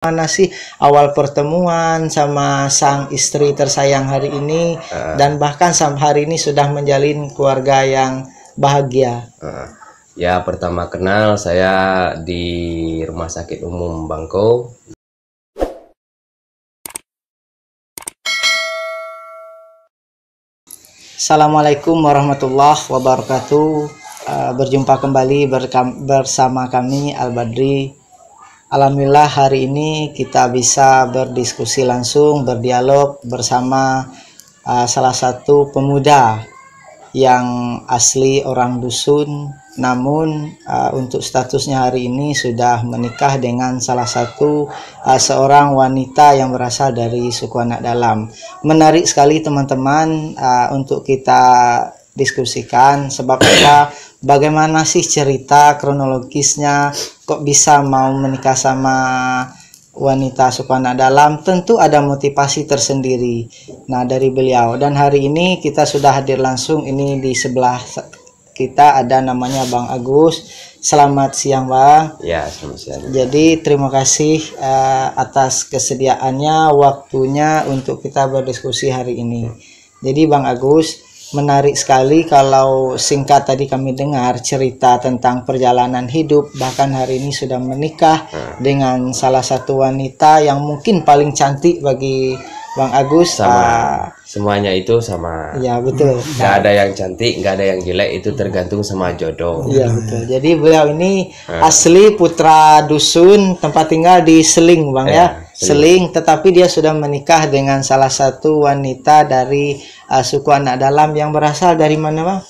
Mana sih awal pertemuan sama sang istri tersayang hari ini dan bahkan sampai hari ini sudah menjalin keluarga yang bahagia? Ya, pertama kenal saya di Rumah Sakit Umum Bangko. Assalamualaikum warahmatullahi wabarakatuh. Berjumpa kembali bersama kami Al-Badri. Alhamdulillah hari ini kita bisa berdiskusi langsung, berdialog bersama salah satu pemuda yang asli orang dusun, namun untuk statusnya hari ini sudah menikah dengan salah satu seorang wanita yang berasal dari suku anak dalam. Menarik sekali teman-teman untuk kita diskusikan, sebab apa, bagaimana sih cerita kronologisnya kok bisa mau menikah sama wanita suku anak dalam. Tentu ada motivasi tersendiri dari beliau, dan hari ini kita sudah hadir langsung. Ini di sebelah kita ada namanya Bang Agus. Selamat siang Bang. Ya, selamat siang. Jadi terima kasih atas kesediaannya, waktunya untuk kita berdiskusi hari ini. Jadi Bang Agus, menarik sekali kalau singkat tadi kami dengar cerita tentang perjalanan hidup, bahkan hari ini sudah menikah dengan salah satu wanita yang mungkin paling cantik bagi Bang Agus. Semuanya itu sama. Ya betul. Gak ada yang cantik, gak ada yang jelek, itu tergantung sama jodoh. Iya betul. Jadi beliau ini asli putra dusun, tempat tinggal di Seling Bang ya. Seling, tetapi dia sudah menikah dengan salah satu wanita dari suku anak dalam yang berasal dari mana Bang?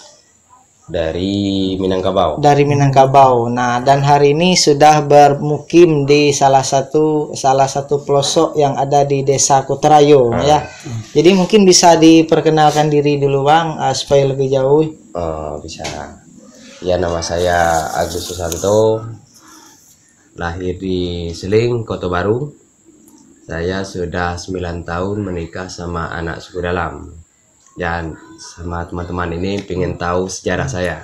Dari Minangkabau. Dari Minangkabau. Nah, dan hari ini sudah bermukim di salah satu pelosok yang ada di Desa Kuterayo ya. Jadi mungkin bisa diperkenalkan diri dulu Bang supaya lebih jauh. Bisa. Ya, nama saya Agus Susanto. Lahir di Seling, Kota Baru. Saya sudah 9 tahun menikah sama anak suku dalam. Dan sama teman-teman ini pengen tahu sejarah saya.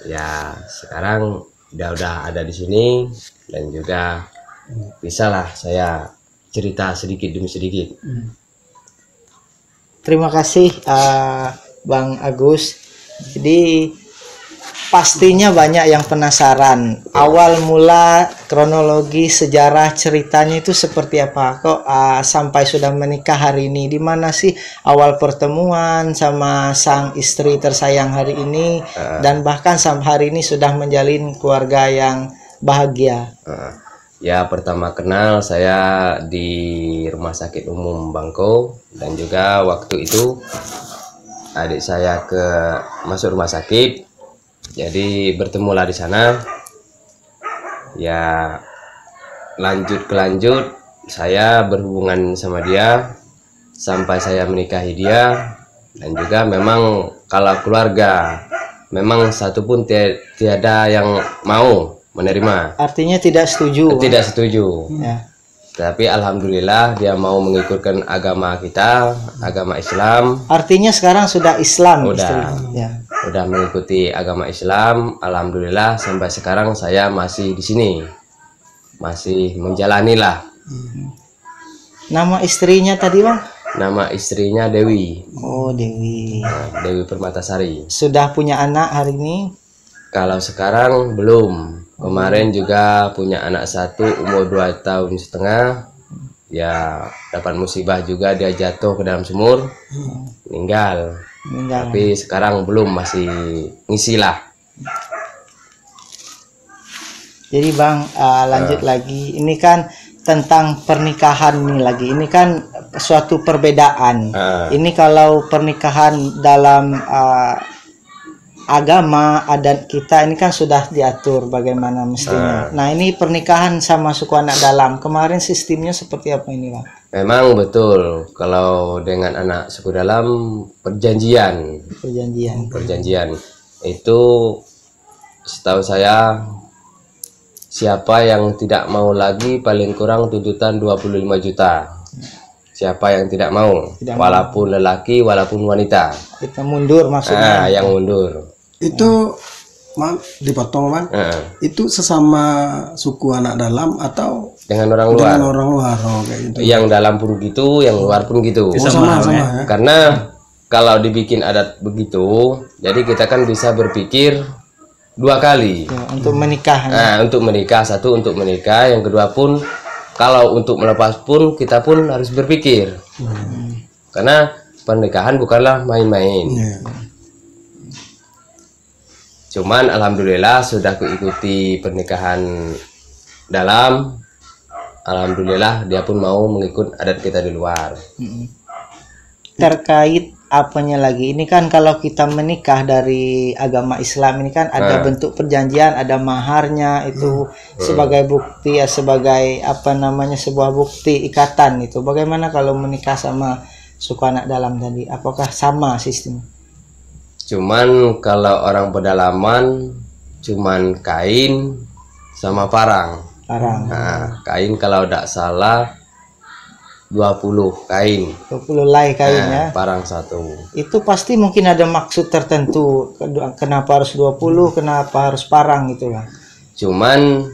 Ya, sekarang udah ada di sini, dan juga bisalah saya cerita sedikit demi sedikit. Terima kasih Bang Agus. Jadi pastinya banyak yang penasaran, awal mula kronologi sejarah ceritanya itu seperti apa, kok sampai sudah menikah hari ini. Di mana sih awal pertemuan sama sang istri tersayang hari ini dan bahkan sampai hari ini sudah menjalin keluarga yang bahagia? Ya, pertama kenal saya di Rumah Sakit Umum Bangko, dan juga waktu itu adik saya masuk rumah sakit. Jadi bertemulah di sana. Ya, lanjut saya berhubungan sama dia sampai saya menikahi dia. Dan juga memang kalau keluarga memang satu pun tiada yang mau menerima. Artinya tidak setuju. Tidak setuju. Ya. Tapi alhamdulillah dia mau mengikutkan agama kita, agama Islam. Artinya sekarang sudah Islam. Udah mengikuti agama Islam. Alhamdulillah sampai sekarang saya masih di sini, masih menjalani lah. Nama istrinya tadi Bang? Nama istrinya Dewi. Oh, Dewi. Dewi Permatasari. Sudah punya anak hari ini? Kalau sekarang belum. Kemarin juga punya anak satu umur 2,5 tahun. Ya, dapat musibah juga, dia jatuh ke dalam sumur, meninggal. Tapi sekarang belum, masih ngisi lah. Jadi Bang, lanjut lagi. Ini kan tentang pernikahan nih lagi. Ini kan suatu perbedaan. Ini kalau pernikahan dalam agama adat kita ini kan sudah diatur bagaimana mestinya. Nah, ini pernikahan sama suku anak dalam. Kemarin sistemnya seperti apa ini Bang? Memang betul, kalau dengan anak suku dalam perjanjian itu, setahu saya, siapa yang tidak mau lagi paling kurang tuntutan 25 juta. Siapa yang tidak mau, walaupun lelaki walaupun wanita. Kita mundur maksudnya. Yang mundur. Itu maaf dipotong Bang. Itu sesama suku anak dalam atau dengan orang luar. Dengan orang luar, oh, kayak gitu. Yang dalam pun gitu, yang luar pun gitu. Oh, sama ya. Karena kalau dibikin adat begitu, jadi kita kan bisa berpikir 2 kali. Ya, untuk menikah. Nah, untuk menikah, satu untuk menikah, yang kedua pun kalau untuk melepas pun kita pun harus berpikir. Karena pernikahan bukanlah main-main. Iya. Cuman alhamdulillah sudah kuikuti pernikahan dalam. Alhamdulillah dia pun mau mengikut adat kita di luar. Terkait apanya lagi, ini kan kalau kita menikah dari agama Islam ini kan ada bentuk perjanjian, ada maharnya itu sebagai bukti ya, sebagai apa namanya, sebuah bukti ikatan itu. Bagaimana kalau menikah sama suku anak dalam tadi, apakah sama sistem? Cuman kalau orang pedalaman cuman kain sama parang. Nah, kain kalau tidak salah 20 kain. 20 helai kain ya. Parang 1. Itu pasti mungkin ada maksud tertentu. Kenapa harus 20, kenapa harus parang gitu lah. Cuman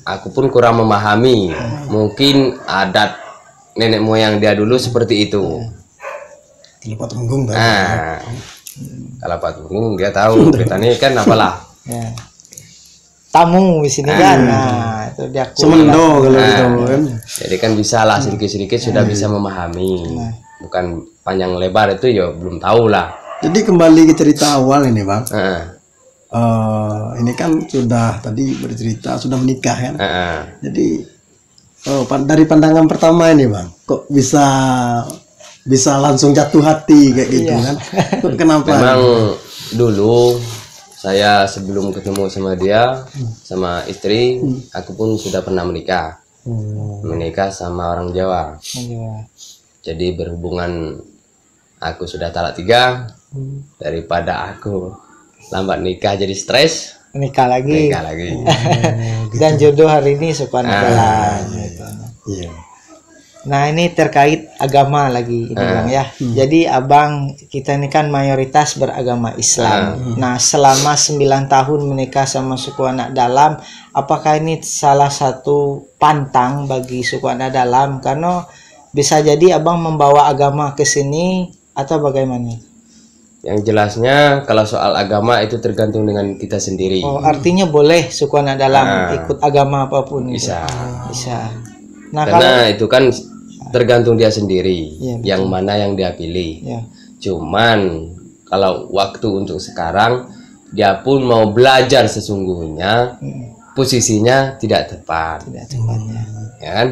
aku pun kurang memahami. Mungkin adat nenek moyang dia dulu seperti itu. Kelapa tunggung. Nah, kalau Pak Tunggung dia tahu. Kita ini kan apalah. Ya. Tamu di sini kan. Nah, itu dia Semendo kalau gitu kan. Jadi kan bisa lah sedikit-sedikit sudah bisa memahami. Bukan panjang lebar itu ya belum tahu lah. Jadi kembali ke cerita awal ini, Bang. Ini kan sudah tadi bercerita sudah menikah kan. Jadi dari pandangan pertama ini, Bang, kok bisa langsung jatuh hati kayak gitu kan? Kenapa? Memang dulu saya sebelum ketemu sama dia, sama istri, aku pun sudah pernah menikah. Menikah sama orang Jawa. Jadi berhubungan aku sudah talak 3, daripada aku lambat nikah jadi stres, nikah lagi. Dan jodoh hari ini suka jalan. Iya. Nah, ini terkait agama lagi ini Bang ya. Jadi Abang kita ini kan mayoritas beragama Islam. Nah, selama 9 tahun menikah sama suku anak dalam, apakah ini salah satu pantang bagi suku anak dalam? Karena bisa jadi Abang membawa agama ke sini atau bagaimana? Yang jelasnya kalau soal agama itu tergantung dengan kita sendiri. Oh, artinya boleh suku anak dalam ikut agama apapun? Bisa. Bisa. Nah, karena itu kan tergantung dia sendiri, yang betul. mana yang dia pilih. Ya. Cuman kalau waktu untuk sekarang dia pun mau belajar sesungguhnya, posisinya tidak tepat. Tidak tepatnya. Ya kan?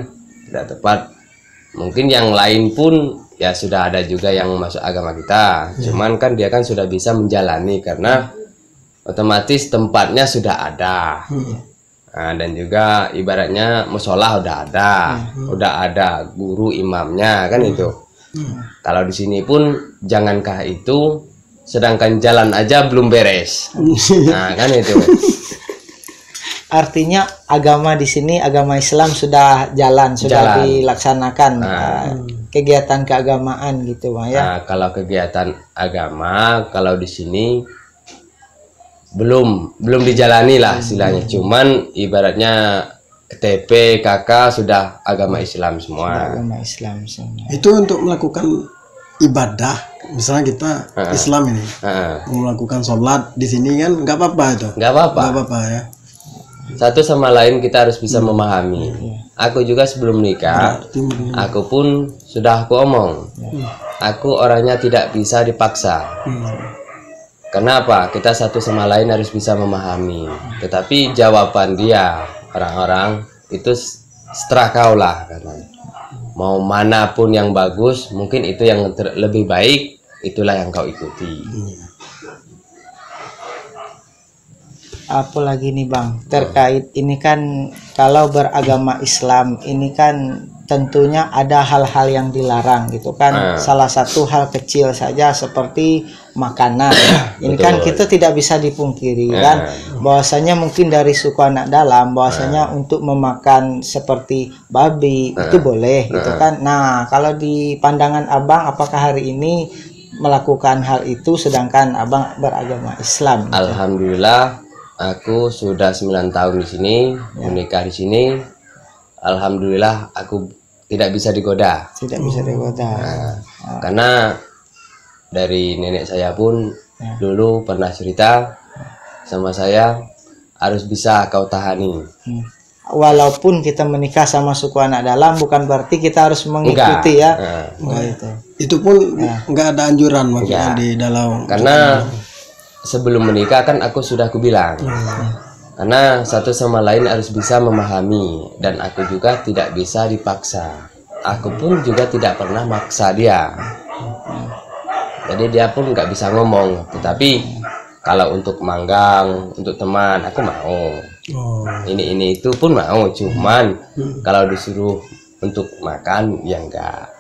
Tidak tepat. Mungkin yang lain pun ya sudah ada juga yang masuk agama kita. Cuman kan dia kan sudah bisa menjalani karena otomatis tempatnya sudah ada. Nah, dan juga ibaratnya musola udah ada guru imamnya kan itu. Kalau di sini pun jangankah itu, sedangkan jalan aja belum beres. Nah, kan itu. Artinya agama di sini, agama Islam sudah sudah dilaksanakan kegiatan keagamaan gitu Bang ya. Nah, kalau kegiatan agama kalau di sini belum dijalani lah istilahnya. Cuman ibaratnya KTP KK sudah agama Islam semua. Agama Islam semua. Itu untuk melakukan ibadah, misalnya kita Islam ini mau melakukan sholat di sini kan nggak apa-apa itu. Nggak apa-apa ya. Satu sama lain kita harus bisa memahami. Aku juga sebelum nikah, aku pun sudah aku omong, aku orangnya tidak bisa dipaksa. Kenapa? Kita satu sama lain harus bisa memahami. Tetapi jawaban dia orang-orang itu seterah kau lah, katanya. Mau manapun yang bagus, mungkin itu yang lebih baik, itulah yang kau ikuti. Apalagi nih Bang, terkait ini kan kalau beragama Islam ini kan tentunya ada hal-hal yang dilarang gitu kan. Salah satu hal kecil saja seperti makanan. Ini kan kita tidak bisa dipungkiri kan, bahwasanya mungkin dari suku anak dalam bahwasanya untuk memakan seperti babi itu boleh gitu kan. Nah, kalau di pandangan Abang, apakah hari ini melakukan hal itu sedangkan Abang beragama Islam? Alhamdulillah, aku sudah 9 tahun di sini, menikah di sini. alhamdulillah aku tidak bisa digoda. Tidak bisa digoda. Karena dari nenek saya pun dulu pernah cerita sama saya, harus bisa kau tahani. Walaupun kita menikah sama suku anak dalam, bukan berarti kita harus mengikuti ya. Itu pun enggak ada anjuran maksudnya di dalam. Karena sebelum menikah kan aku sudah bilang, karena satu sama lain harus bisa memahami, dan aku juga tidak bisa dipaksa. Aku pun juga tidak pernah maksa dia. Jadi dia pun nggak bisa ngomong. Tetapi kalau untuk manggang, untuk teman, aku mau. Ini itu pun mau. Cuman kalau disuruh untuk makan, ya enggak.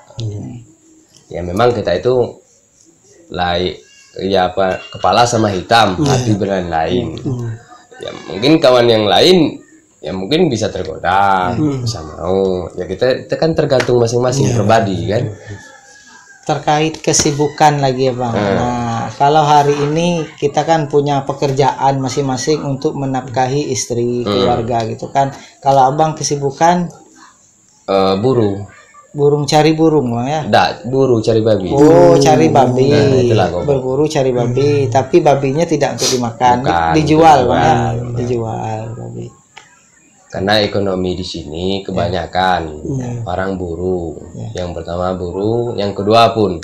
Ya memang kita itu ya apa, kepala sama hitam, hati lain. Ya mungkin kawan yang lain ya mungkin bisa tergoda, bisa mau. Ya kita kan tergantung masing-masing pribadi kan. Terkait kesibukan lagi ya Bang. Nah, kalau hari ini kita kan punya pekerjaan masing-masing untuk menafkahi istri, keluarga gitu kan. Kalau Abang kesibukan burung cari burung Bang ya. Buru cari babi. Oh, cari babi. Berburu cari babi, tapi babinya tidak untuk dimakan, dijual Bang ya. Dijual babi. Karena ekonomi di sini kebanyakan orang buru. Yang pertama buru, yang kedua pun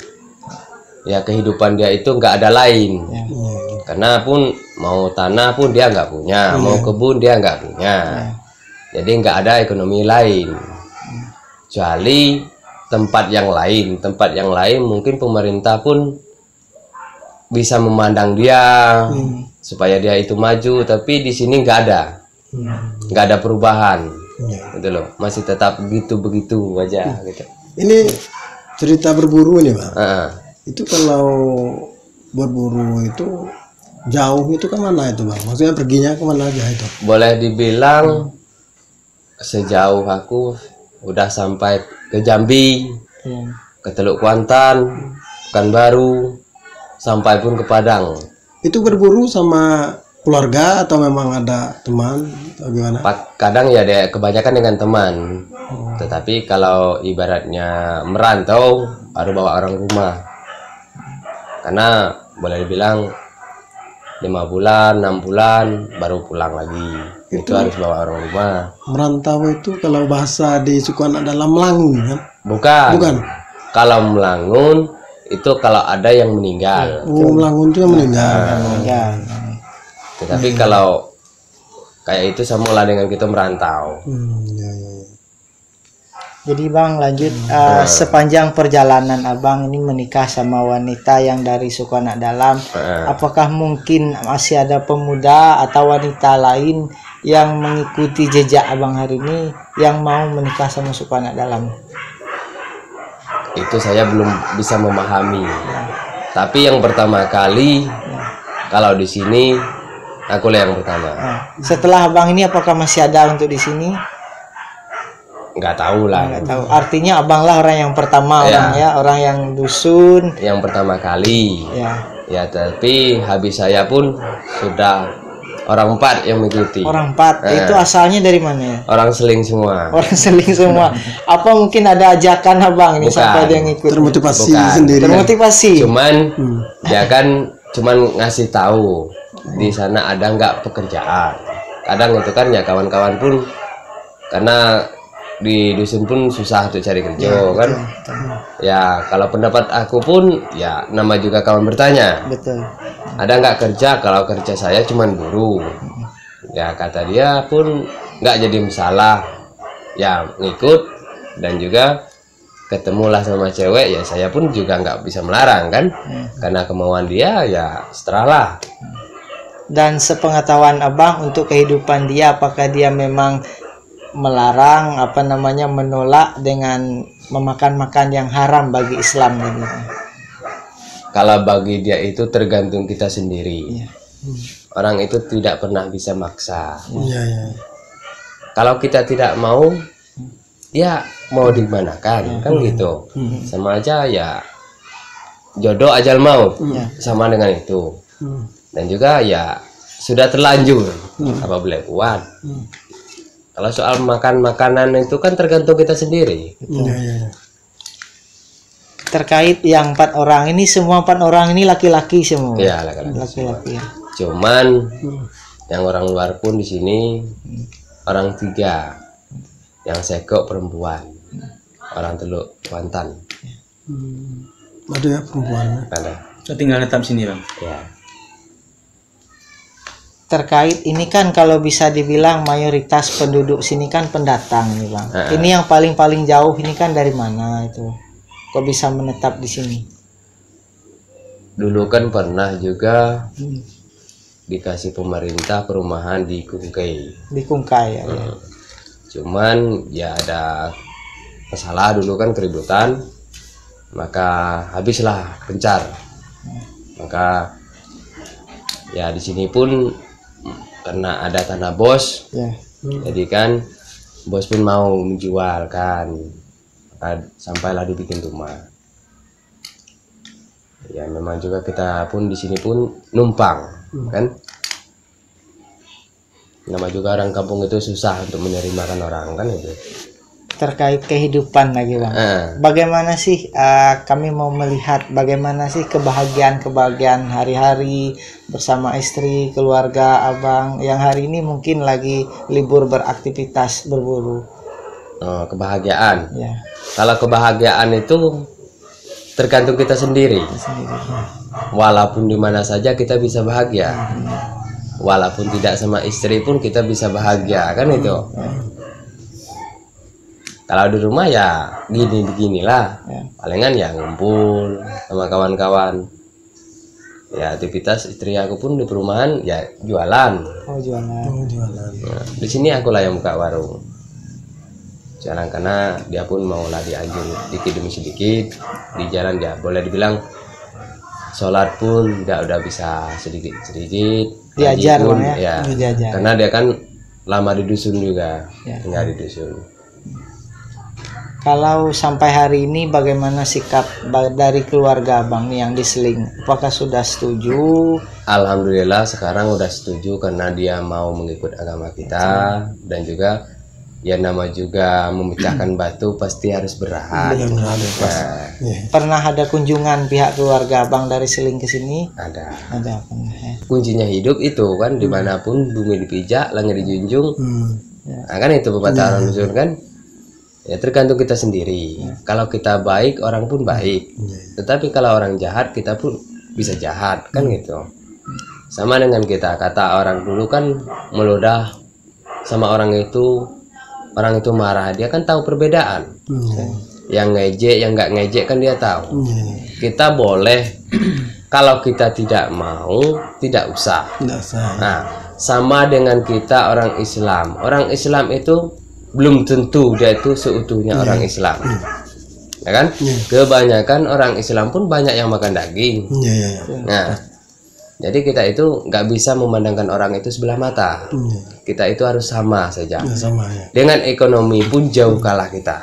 ya kehidupan dia itu nggak ada lain. Karena pun mau tanah pun dia nggak punya, mau kebun dia nggak punya. Jadi nggak ada ekonomi lain. Kecuali tempat yang lain mungkin pemerintah pun bisa memandang dia supaya dia itu maju, tapi di sini nggak ada perubahan, gitu loh, masih tetap begitu aja gitu. Ini cerita berburu ini Bang. Itu kalau berburu itu jauh itu ke mana itu Bang? Maksudnya perginya ke mana aja itu? Boleh dibilang sejauh aku udah sampai ke Jambi, ke Teluk Kuantan, Pekanbaru, sampai pun ke Padang. Itu berburu sama keluarga atau memang ada teman atau gimana? Kadang ya deh, kebanyakan dengan teman. Tetapi kalau ibaratnya merantau baru bawa orang rumah. Karena boleh dibilang 5 bulan, 6 bulan baru pulang lagi. Itu harus bawa orang rumah. Merantau itu kalau bahasa di suku anak dalam melangun kan? Bukan. Kalau melangun itu kalau ada yang meninggal. Melangun juga meninggal. Tetapi kalau kayak itu sama lah dengan kita merantau. Jadi Bang lanjut, sepanjang perjalanan Abang ini menikah sama wanita yang dari suku anak dalam, apakah mungkin masih ada pemuda atau wanita lain yang mengikuti jejak Abang hari ini yang mau menikah sama suku anak dalam? Itu saya belum bisa memahami. Tapi yang pertama kali kalau di sini aku yang pertama. Setelah Abang ini apakah masih ada untuk di sini? Nggak tahu lah. Nggak tahu. Artinya Abang lah orang yang pertama, orang yang dusun. Yang pertama kali. Ya, tapi habis saya pun sudah orang 4 yang mengikuti. Orang 4. Itu asalnya dari mana ya? Orang Seling semua. Orang Seling semua. Apa mungkin ada ajakan Abang ini sampai dia ngikut? Termotivasi sendiri. Termotivasi. Cuman dia kan cuman ngasih tahu di sana ada nggak pekerjaan. Kadang itu kan ya kawan-kawan pun karena di dusun pun susah untuk cari kerja kan. Ya kalau pendapat aku pun ya nama juga kawan bertanya. Betul. Ada nggak kerja? Kalau kerja saya cuman buru. Ya kata dia pun nggak jadi masalah. Ya ngikut dan juga ketemulah sama cewek, ya saya pun juga nggak bisa melarang kan. Karena kemauan dia ya setelah. Dan sepengetahuan Abang untuk kehidupan dia, apakah dia memang melarang menolak dengan memakan yang haram bagi Islam gitu? Kalau bagi dia itu tergantung kita sendiri. Orang itu tidak pernah bisa maksa. Kalau kita tidak mau, ya mau dimanakan kan gitu. Sama aja ya jodoh ajal maut, sama dengan itu. Dan juga ya sudah terlanjur, apa boleh buat. Kalau soal makanan itu kan tergantung kita sendiri. Terkait yang 4 orang ini, semua 4 orang ini laki-laki semua. Iya, laki-laki. Cuman yang orang luar pun di sini orang 3. Yang sekok perempuan, orang Teluk Kuantan. Ada ya perempuan? Ada. Saya tinggal tetap sini bang. Ya. Terkait ini kan kalau bisa dibilang mayoritas penduduk sini kan pendatang nih bang. Ini yang paling jauh ini kan dari mana itu? Kok bisa menetap di sini? Dulu kan pernah juga dikasih pemerintah perumahan di Kungkai. Di Kungkai ya. Cuman ya ada masalah dulu kan, keributan, maka habislah Pencar. Maka ya di sini pun karena ada tanah bos, jadi kan bos pun mau menjual kan, maka sampailah dibikin rumah. Ya memang juga kita pun di sini pun numpang kan. Nama juga orang kampung itu susah untuk menerimakan orang kan itu. Terkait kehidupan lagi bang, bagaimana sih kami mau melihat bagaimana sih kebahagiaan hari-hari bersama istri, keluarga abang yang hari ini mungkin lagi libur beraktivitas berburu. Kebahagiaan. Ya. Kalau kebahagiaan itu tergantung kita sendiri. Walaupun di mana saja kita bisa bahagia. Walaupun tidak sama istri pun kita bisa bahagia kan itu. Kalau di rumah ya beginilah. Palingan ya ngumpul sama kawan-kawan. Ya aktivitas istri aku pun di perumahan ya jualan. Jualan. Nah, di sini aku lah yang buka warung. Jalan karena dia pun maulah dianjur sedikit demi sedikit di jalan ya boleh dibilang sholat pun udah bisa sedikit diajar pun, ya. Diajar. Karena dia kan lama di dusun juga, tinggal di dusun. Kalau sampai hari ini bagaimana sikap dari keluarga abang yang di Seling? Apakah sudah setuju? Alhamdulillah sekarang udah setuju karena dia mau mengikut agama kita dan juga ya nama juga memecahkan batu pasti harus berat. Pernah ada kunjungan pihak keluarga abang dari Seling ke sini? Ada pernah ya. Kuncinya hidup itu kan dimanapun bumi dipijak, langit dijunjung. Nah, kan itu pepatah orang dusun kan. Ya tergantung kita sendiri. Kalau kita baik orang pun baik. Tetapi kalau orang jahat kita pun bisa jahat kan gitu. Sama dengan kita, kata orang dulu kan meludah sama orang itu marah, dia kan tahu perbedaan. Yang ngejek, yang nggak ngejek kan dia tahu. Kita boleh, kalau kita tidak mau, tidak usah. Nah, sama dengan kita orang Islam. Orang Islam itu belum tentu dia itu seutuhnya orang Islam. Ya kan? Kebanyakan orang Islam pun banyak yang makan daging. Nah, jadi kita itu nggak bisa memandangkan orang itu sebelah mata. Kita itu harus sama saja. Dengan ekonomi pun jauh kalah kita.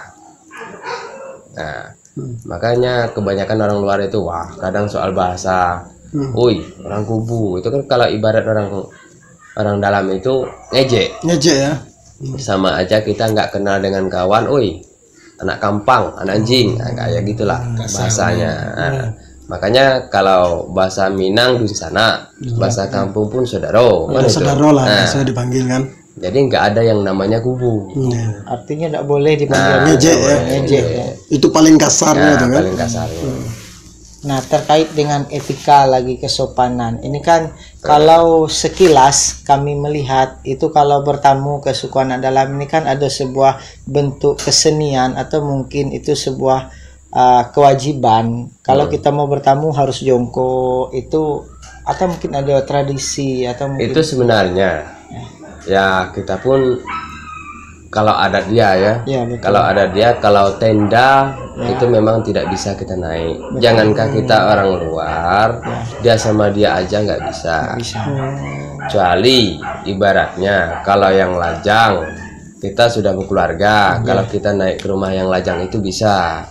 Nah, makanya kebanyakan orang luar itu kadang soal bahasa, orang kubu itu kan kalau ibarat orang dalam itu ngejek ya. Sama aja kita nggak kenal dengan kawan, anak kampang, anak anjing, kayak gitulah bahasanya. Makanya kalau bahasa Minang di sana, bahasa kampung pun saudaro. Saudaro lah, biasanya dipanggil kan. Jadi nggak ada yang namanya kubu. Artinya nggak boleh dipanggil ngejek ya. Ngejek ya. Itu paling kasarnya itu kan. Paling kasarnya. Nah terkait dengan etika lagi kesopanan, ini kan kalau sekilas kami melihat itu kalau bertamu ke suku anak dalam ini kan ada sebuah bentuk kesenian atau mungkin itu sebuah kewajiban. Kalau kita mau bertamu harus jongkok itu, atau mungkin ada tradisi atau mungkin itu sebenarnya ya kita pun kalau ada dia kalau tenda itu memang tidak bisa kita naik. Jangankah kita orang luar, dia sama dia aja nggak bisa. Kecuali ibaratnya kalau yang lajang kita sudah berkeluarga, kalau kita naik ke rumah yang lajang itu bisa.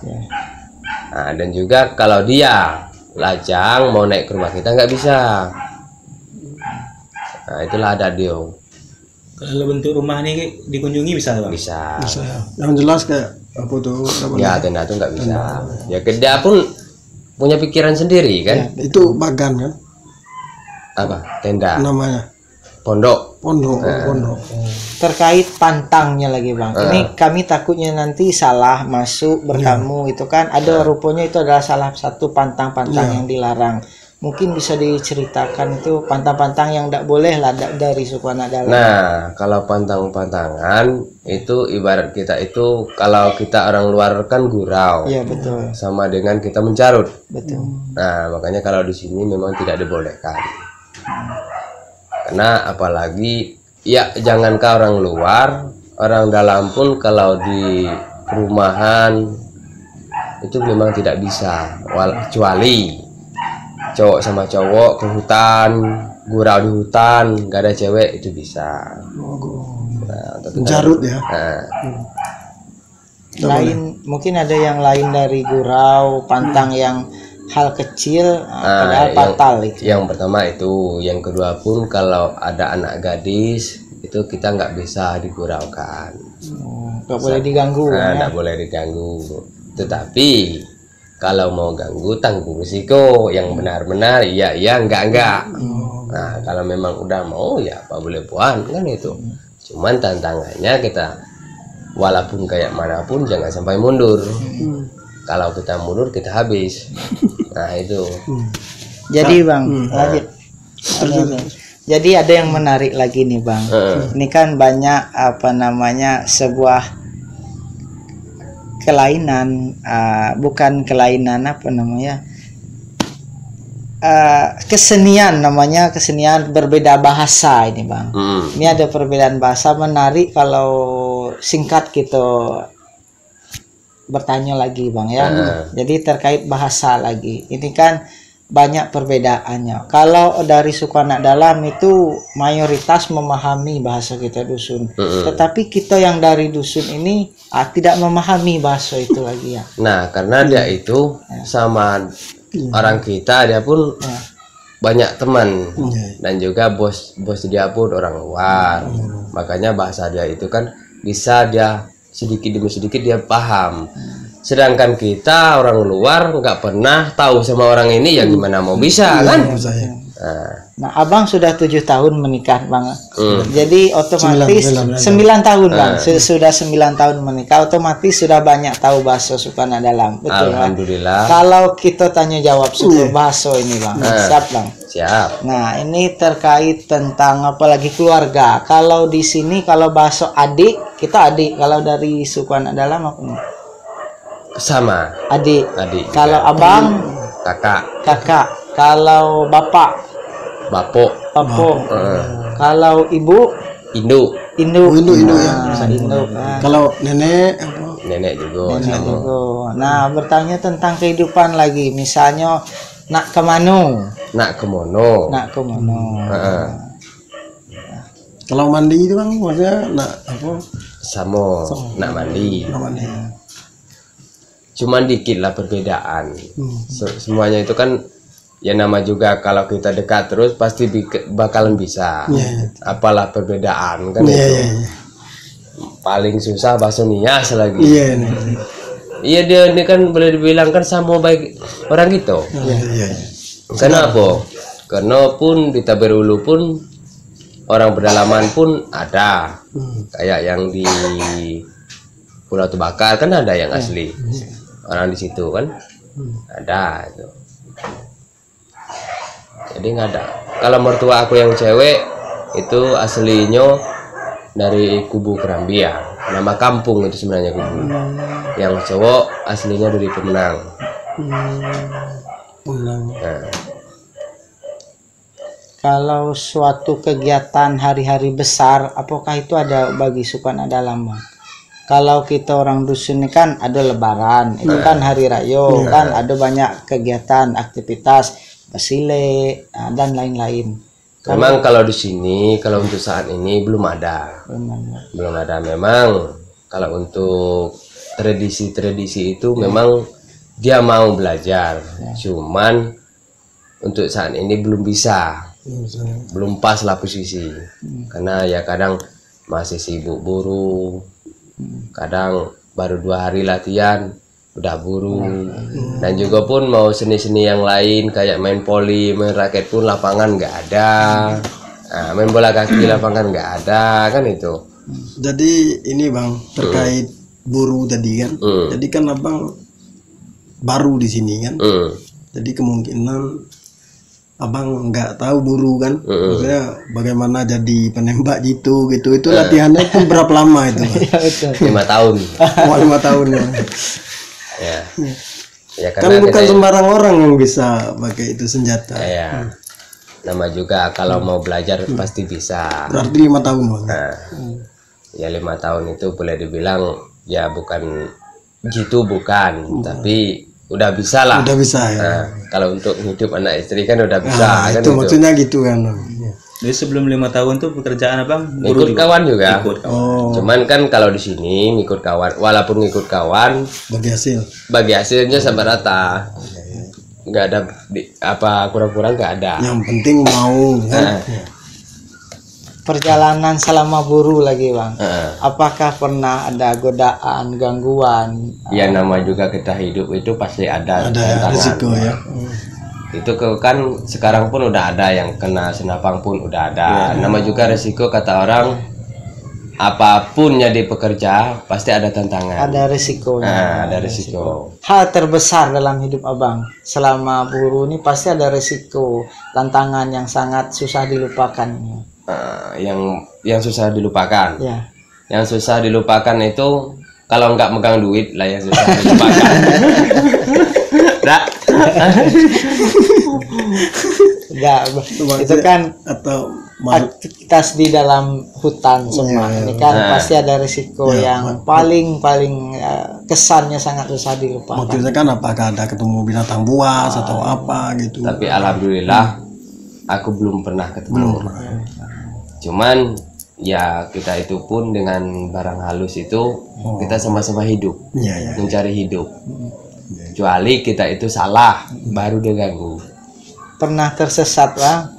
Nah, dan juga kalau dia lajang mau naik ke rumah kita nggak bisa. Nah, itulah ada dia. Kalau bentuk rumah ini dikunjungi bisa Bang? Bisa. Bisa. Yang jelas kayak apa tuh? Ya tenda tuh nggak bisa. Ya dia pun punya pikiran sendiri kan. Ya, itu bagan kan? Apa? Tenda. Namanya. Pondok. Pondok. Pondok. Terkait pantangnya lagi Bang, ini kami takutnya nanti salah masuk bertamu itu kan ada rupanya itu adalah salah satu pantang-pantang yang dilarang. Mungkin bisa diceritakan itu pantang-pantang yang tidak boleh lah dari suku anak dalam. Nah, kalau pantang-pantangan itu ibarat kita itu kalau kita orang luar kan gurau. Iya betul. Sama dengan kita mencarut. Betul. Nah, makanya kalau di sini memang tidak dibolehkan. Karena apalagi ya jangankah orang luar, orang dalam pun kalau di perumahan itu memang tidak bisa, kecuali cowok sama cowok ke hutan, gurau di hutan, nggak ada cewek itu bisa. Nah, mencarut ya. Lain mungkin ada yang lain dari gurau, pantang yang hal kecil, padahal fatal itu. Yang pertama itu, yang kedua pun kalau ada anak gadis itu kita nggak bisa diguraukan. Nggak boleh diganggu. Nggak boleh diganggu. Tetapi kalau mau ganggu tanggung risiko yang benar-benar iya enggak. Nah kalau memang udah mau ya apa boleh buat kan itu. Cuman tantangannya kita walaupun kayak manapun jangan sampai mundur. Kalau kita mundur kita habis. Nah itu. Jadi Bang, lanjut. Jadi ada yang menarik lagi nih Bang. Ini kan banyak sebuah kelainan, bukan kelainan kesenian namanya, kesenian berbeda bahasa ini Bang. Ini ada perbedaan bahasa menarik kalau singkat gitu bertanya lagi Bang ya. Jadi terkait bahasa lagi. Ini kan banyak perbedaannya. Kalau dari suku anak dalam itu mayoritas memahami bahasa kita dusun. Tetapi kita yang dari dusun ini tidak memahami bahasa itu lagi ya. Nah, karena dia itu sama orang kita, dia pun banyak teman dan juga bos dia pun orang luar. Makanya bahasa dia itu kan bisa dia sedikit demi sedikit dia paham. Sedangkan kita orang luar nggak pernah tahu sama orang ini ya gimana mau bisa kan? Nah, Abang sudah 7 tahun menikah Bang. Jadi otomatis 9 tahun Bang. Sudah 9 tahun menikah, otomatis sudah banyak tahu bahasa suku anak dalam. Betul Alhamdulillah. Bang? Kalau kita tanya jawab suku bahasa ini Bang. Siap Bang? Siap. Nah, ini terkait tentang apalagi keluarga. Kalau di sini kalau bahasa adik, kita adik. Kalau dari suku anak dalam apa nih? Sama. Adik. Kalau juga. Abang? Kakak. Kalau bapak? Bapok. Kalau ibu? Induk. Induk ya. Kalau nenek apa? Nenek juga. Nah, bertanya tentang kehidupan lagi. Misalnya nak kemana? Nak kemono. Kalau mandi itu Bang maksudnya nak apa? Samo. Nak mandi. Cuman dikit lah perbedaan. Semuanya itu kan ya nama juga kalau kita dekat terus pasti bakalan bisa. Apalah perbedaan kan itu. Paling susah bahasa Nias lagi. Iya dia ini kan boleh dibilang kan sama baik orang gitu. Kenapa? Karena pun di Taberulu pun orang pedalaman pun ada. Kayak yang di Pulau Tebakar kan ada yang asli. Orang di situ kan ada itu. Jadi nggak ada. Kalau mertua aku yang cewek itu aslinya dari Kubu Kerambia. Nama kampung itu sebenarnya Kubu. Yang cowok aslinya dari Pemenang. Nah. Kalau suatu kegiatan hari-hari besar, apakah itu ada bagi suku anak dalam Bang? Kalau kita orang dusun ini kan ada lebaran, itu kan hari raya, kan ada banyak kegiatan, aktivitas, besile, dan lain-lain. Memang kalau di sini, kalau untuk saat ini belum ada. Belum ada memang. Kalau untuk tradisi-tradisi itu memang dia mau belajar. Cuman untuk saat ini belum bisa. Belum pas lah posisi. Karena ya kadang masih sibuk buru, kadang baru 2 hari latihan udah buru. Dan juga pun mau seni-seni yang lain kayak main voli, main raket pun lapangan nggak ada. Nah, main bola kaki lapangan nggak ada kan itu. Jadi ini Bang terkait buru tadi kan. Jadi kan Abang baru di sini kan. Jadi kemungkinan Abang nggak tahu buru kan. Maksudnya bagaimana jadi penembak gitu. Itu latihannya itu berapa lama itu Bang? 5 tahun. Mau 5 tahun ya. Ya Kan bukan sembarang orang yang bisa pakai itu senjata. Ya. Nama juga kalau mau belajar pasti bisa. Berarti 5 tahun Bang. Nah, ya 5 tahun itu boleh dibilang ya bukan gitu bukan, tapi udah bisa lah. Udah bisa ya. Nah, kalau untuk hidup anak istri kan udah bisa kan itu maksudnya gitu kan. Jadi sebelum 5 tahun tuh pekerjaan Abang Ngikut kawan juga. Ikut kawan. Oh, Cuman kan kalau di sini ngikut kawan, walaupun ngikut kawan bagi hasil. hasilnya sama rata. Nggak ada apa kurang-kurang nggak ada. Yang penting mau kan. Perjalanan selama buru lagi Bang, apakah pernah ada godaan, gangguan? Ya nama juga kita hidup itu pasti ada risiko ya. Itu kan sekarang pun udah ada yang kena senapang pun udah ada. Nama juga risiko kata orang, apapun jadi pekerja pasti ada tantangan. Ada risikonya. Ada risiko. Hal terbesar dalam hidup Abang selama buru ini pasti ada risiko, tantangan yang sangat susah dilupakan. Yang susah dilupakan. Ya. Yang susah dilupakan itu kalau nggak megang duit lah yang susah dilupakan. Enggak, itu kan atau aktivitas di dalam hutan semua. Ini kan pasti ada risiko yang paling kesannya sangat susah dilupakan. Maksudnya kan apakah ada ketemu binatang buas atau apa gitu. Tapi alhamdulillah aku belum pernah ketemu. Cuman ya kita itu pun dengan barang halus itu kita sama-sama hidup, mencari hidup. Kecuali kita itu salah baru dia ganggu. Pernah tersesat Bang?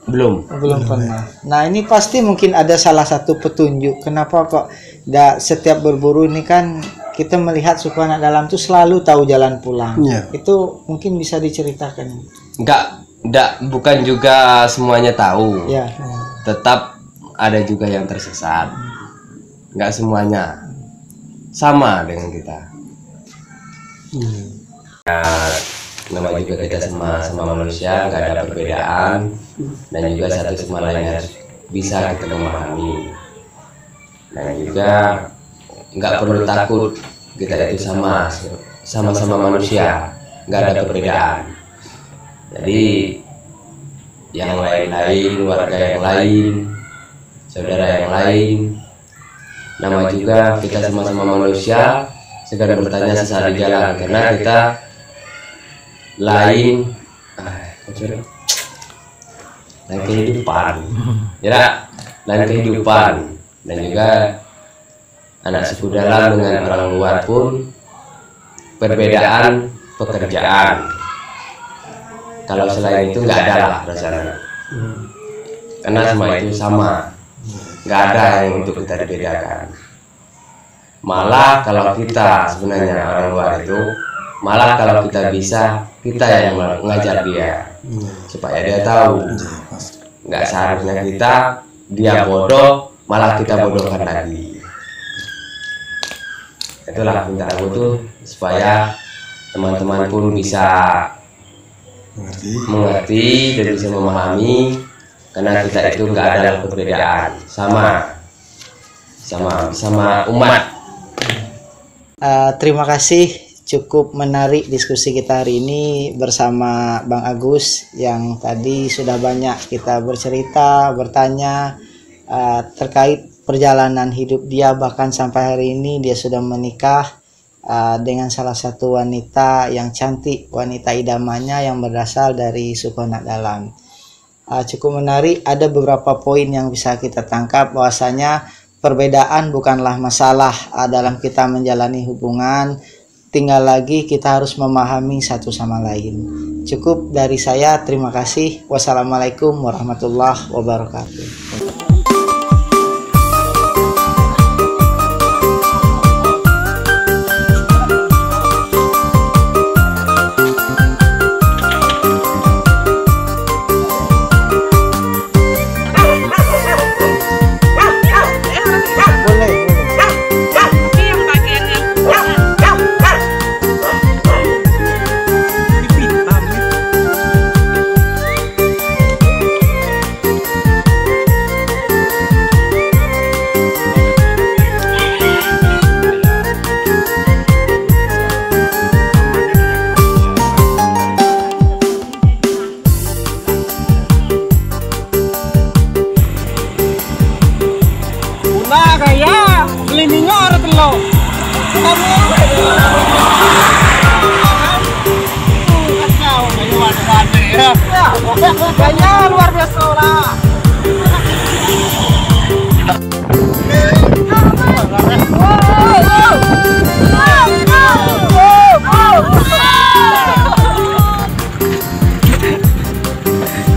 Belum Pernah. Nah ini pasti mungkin ada salah satu petunjuk kenapa kok setiap berburu ini kan kita melihat suku anak dalam tuh selalu tahu jalan pulang. Itu mungkin bisa diceritakan. Enggak, bukan juga semuanya tahu. Tetap ada juga yang tersesat. Enggak semuanya sama dengan kita. Nama juga kita sama manusia nggak ada perbedaan, dan juga satu sama lain harus bisa kita memahami. Dan juga nggak perlu takut, kita itu sama-sama manusia, nggak ada perbedaan. Jadi yang lain-lain, warga yang lain, saudara yang lain, nama juga kita sama-sama manusia, segera bertanya sesat di jalan, karena kita lain kehidupan, lain kehidupan, dan juga anak suku dalam dengan orang luar pun perbedaan pekerjaan. Kalau selain itu nggak ada lah rasanya, karena semua itu sama, nggak ada yang untuk kita dibedakan. Malah kalau kita sebenarnya orang luar itu, malah kalau kita bisa, kita yang mengajar dia supaya dia tahu. Nggak seharusnya dia bodoh, malah kita bodohkan lagi. Itulah minta aku tuh supaya teman-teman pun bisa mengerti dan bisa memahami, karena kita itu nggak ada perbedaan, sama umat. Terima kasih, cukup menarik diskusi kita hari ini bersama Bang Agus yang tadi sudah banyak kita bercerita, bertanya terkait perjalanan hidup dia, bahkan sampai hari ini dia sudah menikah dengan salah satu wanita yang cantik, wanita idamannya yang berasal dari suku anak dalam. Cukup menarik, ada beberapa poin yang bisa kita tangkap bahwasanya perbedaan bukanlah masalah dalam kita menjalani hubungan, tinggal lagi kita harus memahami satu sama lain. Cukup dari saya, terima kasih. Wassalamualaikum warahmatullahi wabarakatuh. Kayaknya luar biasa lah.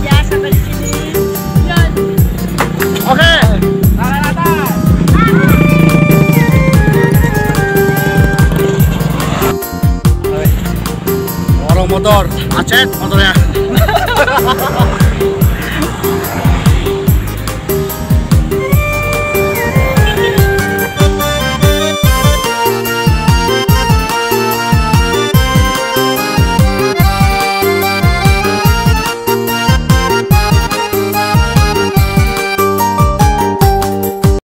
Ya, sampai di sini. Oke. Orang motor, macet motornya.